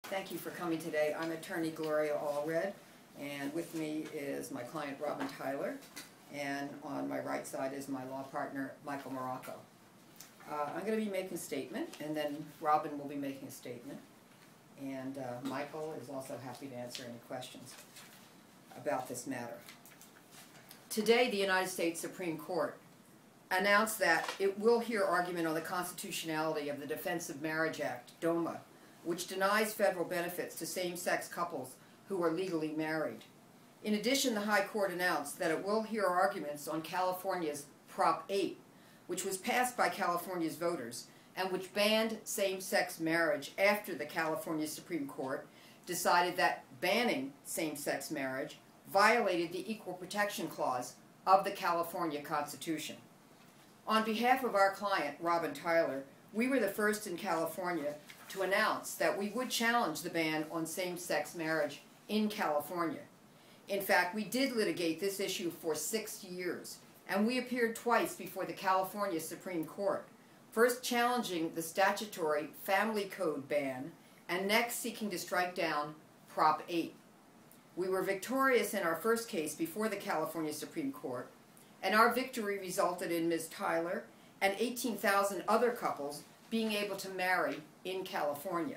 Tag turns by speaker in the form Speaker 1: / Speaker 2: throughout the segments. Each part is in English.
Speaker 1: Thank you for coming today. I'm attorney Gloria Allred, and with me is my client Robin Tyler, and on my right side is my law partner Michael Morocco. I'm going to be making a statement, and then Robin will be making a statement, and Michael is also happy to answer any questions about this matter. Today, the United States Supreme Court announced that it will hear argument on the constitutionality of the Defense of Marriage Act, DOMA, which denies federal benefits to same-sex couples who are legally married. In addition, the High Court announced that it will hear arguments on California's Prop 8, which was passed by California's voters and which banned same-sex marriage after the California Supreme Court decided that banning same-sex marriage violated the Equal Protection Clause of the California Constitution. On behalf of our client, Robin Tyler, we were the first in California to announce that we would challenge the ban on same-sex marriage in California. In fact, we did litigate this issue for 6 years, and we appeared twice before the California Supreme Court, first challenging the statutory family code ban, and next seeking to strike down Prop 8. We were victorious in our first case before the California Supreme Court, and our victory resulted in Ms. Tyler and 18,000 other couples being able to marry in California.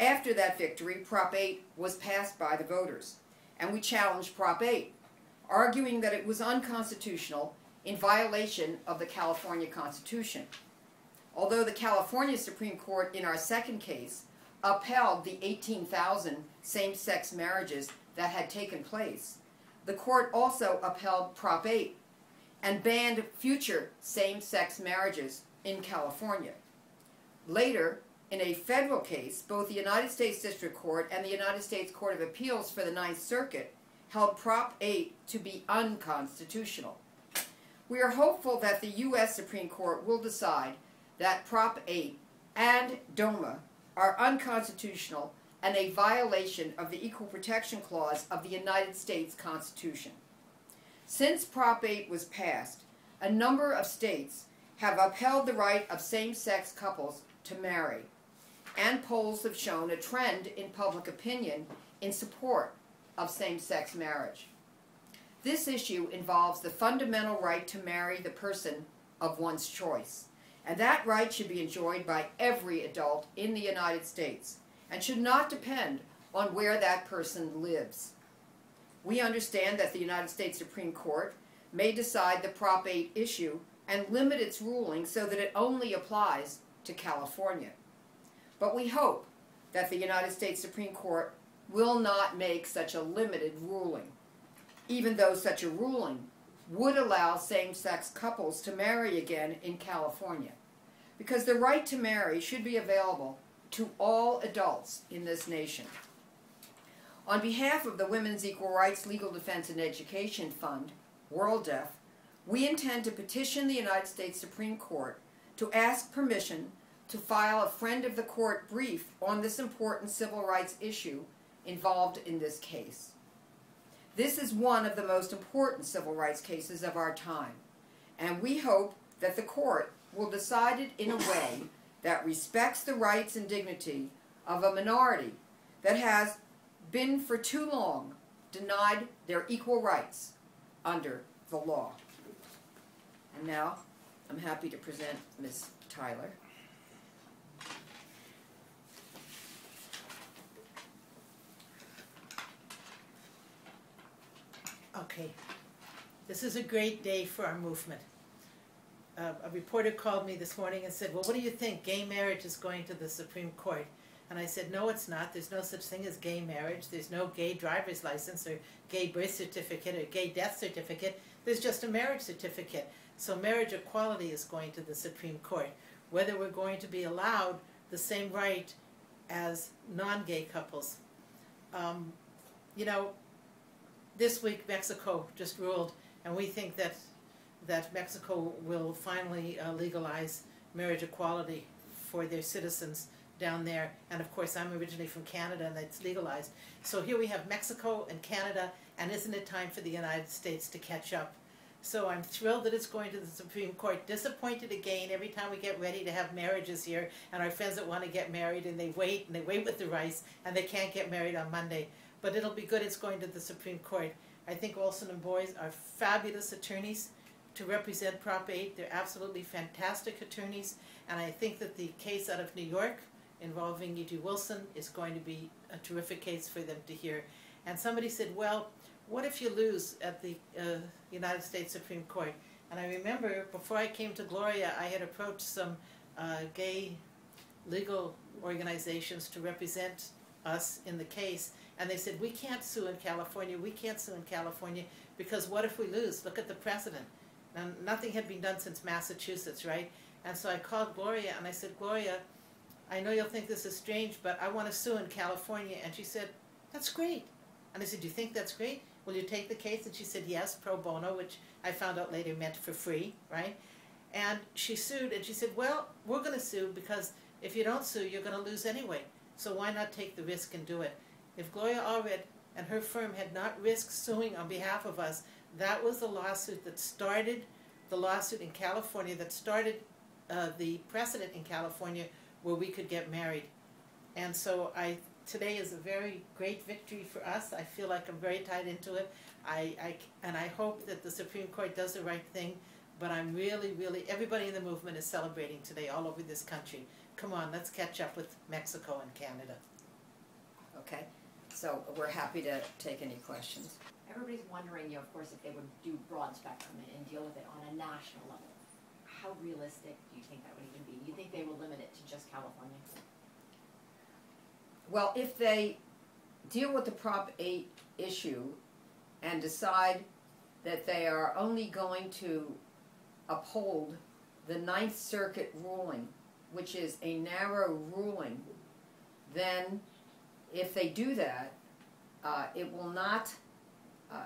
Speaker 1: After that victory, Prop 8 was passed by the voters, and we challenged Prop 8, arguing that it was unconstitutional in violation of the California Constitution. Although the California Supreme Court in our second case upheld the 18,000 same-sex marriages that had taken place, the court also upheld Prop 8 and banned future same-sex marriages in California. Later, in a federal case, both the United States District Court and the United States Court of Appeals for the Ninth Circuit held Prop 8 to be unconstitutional. We are hopeful that the U.S. Supreme Court will decide that Prop 8 and DOMA are unconstitutional and a violation of the Equal Protection Clause of the United States Constitution. Since Prop 8 was passed, a number of states have upheld the right of same-sex couples to marry, and polls have shown a trend in public opinion in support of same-sex marriage. This issue involves the fundamental right to marry the person of one's choice, and that right should be enjoyed by every adult in the United States and should not depend on where that person lives. We understand that the United States Supreme Court may decide the Prop 8 issue and limit its ruling so that it only applies to California. But we hope that the United States Supreme Court will not make such a limited ruling, even though such a ruling would allow same-sex couples to marry again in California, because the right to marry should be available to all adults in this nation. On behalf of the Women's Equal Rights Legal Defense and Education Fund, WorldDef, we intend to petition the United States Supreme Court to ask permission to file a friend of the court brief on this important civil rights issue involved in this case. This is one of the most important civil rights cases of our time, and we hope that the court will decide it in a way that respects the rights and dignity of a minority that has been for too long denied their equal rights under the law. And now, I'm happy to present Ms. Tyler.
Speaker 2: Okay, this is a great day for our movement. A reporter called me this morning and said, well, what do you think? Gay marriage is going to the Supreme Court. And I said, no, it's not. There's no such thing as gay marriage. There's no gay driver's license or gay birth certificate or gay death certificate. There's just a marriage certificate. So marriage equality is going to the Supreme Court. Whether we're going to be allowed the same right as non-gay couples. You know, this week Mexico just ruled, and we think that Mexico will finally legalize marriage equality for their citizens down there. And of course, I'm originally from Canada, and that's legalized. So here we have Mexico and Canada, and isn't it time for the United States to catch up? So I'm thrilled that it's going to the Supreme Court. Disappointed again every time we get ready to have marriages here, and our friends that want to get married, and they wait with the rice, and they can't get married on Monday. But it'll be good it's going to the Supreme Court. I think Olson and Boys are fabulous attorneys to represent Prop 8. They're absolutely fantastic attorneys, and I think that the case out of New York involving E.G. Wilson is going to be a terrific case for them to hear. And somebody said, well, what if you lose at the United States Supreme Court? And I remember before I came to Gloria, I had approached some gay legal organizations to represent us in the case, and they said, we can't sue in California, we can't sue in California, because what if we lose? Look at the precedent. Now, nothing had been done since Massachusetts, right? And so I called Gloria and I said, Gloria, I know you'll think this is strange, but I want to sue in California. And she said, that's great. And I said, do you think that's great? Will you take the case? And she said, yes, pro bono, which I found out later meant for free, right? And she sued, and she said, well, we're going to sue because if you don't sue, you're going to lose anyway. So why not take the risk and do it? If Gloria Allred and her firm had not risked suing on behalf of us, that was the lawsuit that started the lawsuit in California, that started the precedent in California where we could get married. And so today is a very great victory for us. I feel like I'm very tied into it. And I hope that the Supreme Court does the right thing. But I'm really, everybody in the movement is celebrating today all over this country. Come on, let's catch up with Mexico and Canada.
Speaker 1: Okay, so we're happy to take any questions.
Speaker 3: Everybody's wondering, of course, if they would do broad spectrum and deal with it on a national level. How realistic do you think that would even be? Do you think they will limit it to just California?
Speaker 1: Well, if they deal with the Prop 8 issue and decide that they are only going to uphold the Ninth Circuit ruling, which is a narrow ruling, then if they do that, it will not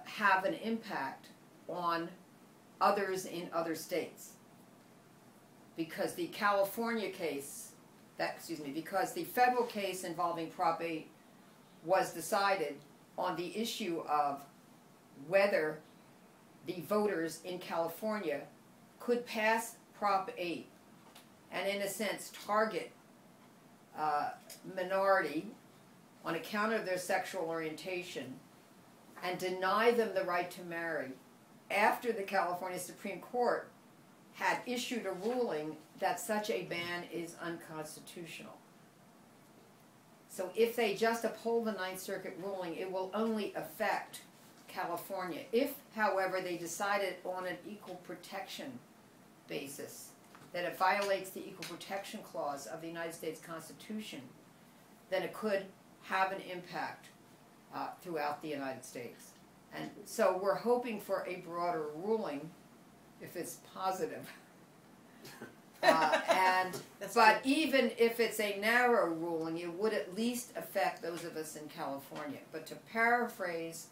Speaker 1: have an impact on others in other states. Because the California case, because the federal case involving Prop 8 was decided on the issue of whether the voters in California could pass Prop 8 and in a sense target minority on account of their sexual orientation and deny them the right to marry after the California Supreme Court had issued a ruling that such a ban is unconstitutional. So if they just uphold the Ninth Circuit ruling, it will only affect California. If, however, they decided on an equal protection basis, that it violates the Equal Protection Clause of the United States Constitution, then it could have an impact throughout the United States. And so we're hoping for a broader ruling if it's positive. But even if it's a narrow ruling, it would at least affect those of us in California. But to paraphrase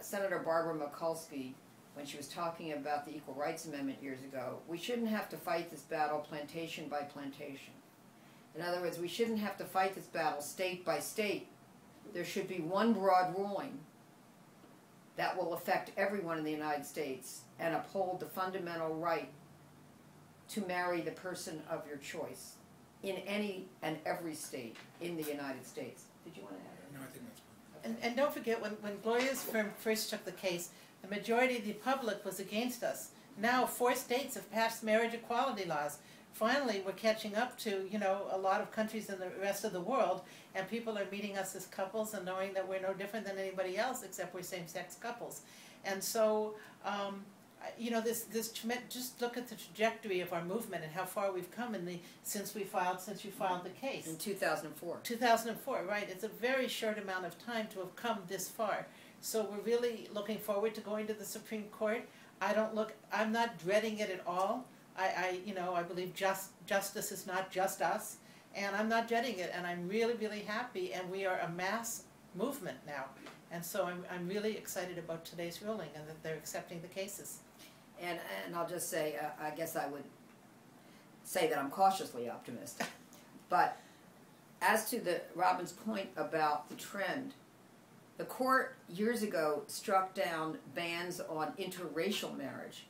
Speaker 1: Senator Barbara Mikulski, when she was talking about the Equal Rights Amendment years ago, we shouldn't have to fight this battle plantation by plantation. In other words, we shouldn't have to fight this battle state by state. There should be one broad ruling that will affect everyone in the United States and uphold the fundamental right to marry the person of your choice in any and every state in the United States. Did you want to add?
Speaker 4: No, I think that's fine.
Speaker 2: And don't forget, when Gloria's firm first took the case, the majority of the public was against us. Now 4 states have passed marriage equality laws. Finally, we're catching up to, a lot of countries in the rest of the world, and people are meeting us as couples and knowing that we're no different than anybody else except we're same-sex couples. And so, just look at the trajectory of our movement and how far we've come since you filed the case.
Speaker 1: In 2004.
Speaker 2: 2004, right. It's a very short amount of time to have come this far. So we're really looking forward to going to the Supreme Court. I'm not dreading it at all. I believe justice is not just us, and I'm not dreading it, and I'm really, really happy, and we are a mass movement now. And so I'm really excited about today's ruling and that they're accepting the cases.
Speaker 1: And I'll just say, I guess I would say that I'm cautiously optimistic. But as to Robin's point about the trend, The court years ago struck down bans on interracial marriage,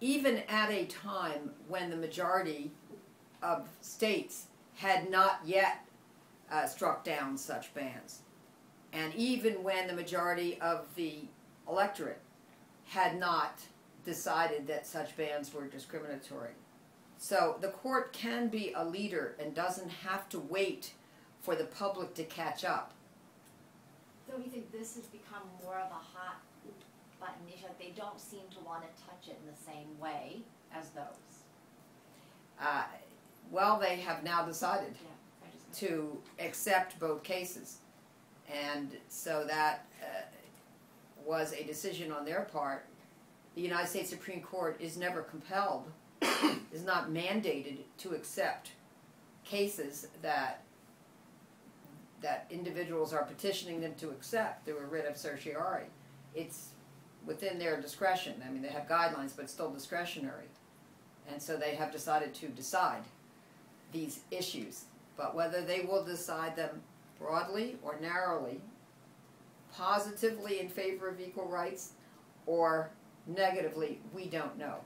Speaker 1: even at a time when the majority of states had not yet struck down such bans. And even when the majority of the electorate had not decided that such bans were discriminatory. So the court can be a leader and doesn't have to wait for the public to catch up.
Speaker 3: Don't you think this has become more of a hot button issue? They don't seem to want to touch it in the same way as those.
Speaker 1: Well, they have now decided
Speaker 3: Yeah, I just
Speaker 1: to accept both cases. And so that was a decision on their part. The United States Supreme Court is never compelled, is not mandated to accept cases that individuals are petitioning them to accept through a writ of certiorari. It's within their discretion. I mean, they have guidelines, but it's still discretionary. And so they have decided to decide these issues. But whether they will decide them broadly or narrowly, positively in favor of equal rights, or negatively, we don't know.